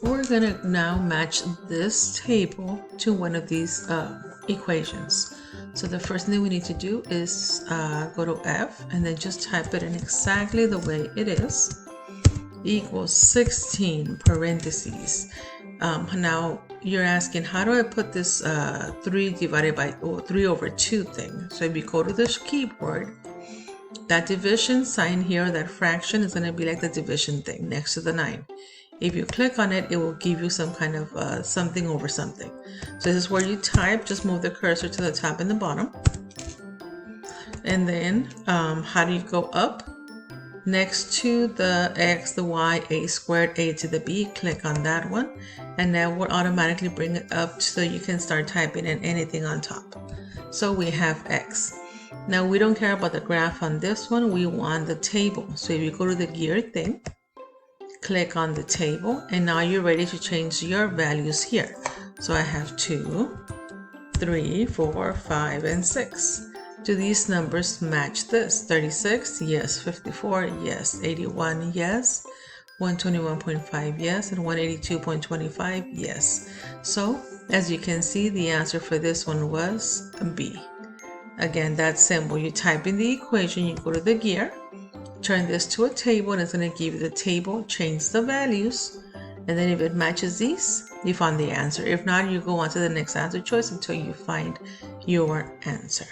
we're gonna now match this table to one of these equations. So the first thing we need to do is go to F and then just type it in exactly the way it is. Equals 16 parentheses. Now you're asking, how do I put this 3 divided by 3 over 2 thing? So if you go to the keyboard, that division sign here, that fraction is going to be like the division thing next to the 9. If you click on it, it will give you some kind of something over something. So this is where you type. Just move the cursor to the top and the bottom. And then how do you go up? Next to the x, the y, a squared, a to the b, click on that one. And that will automatically bring it up so you can start typing in anything on top. So we have x. Now we don't care about the graph on this one. We want the table. So if you go to the gear thing, click on the table, and now you're ready to change your values here. So I have 2, 3, 4, 5, and 6. Do these numbers match this? 36, yes. 54, yes. 81, yes. 121.5, yes. And 182.25, yes. So as you can see, the answer for this one was B. Again, that's simple. You type in the equation, you go to the gear, turn this to a table, and it's going to give you the table, change the values, and then if it matches these, you find the answer. If not, you go on to the next answer choice until you find your answer.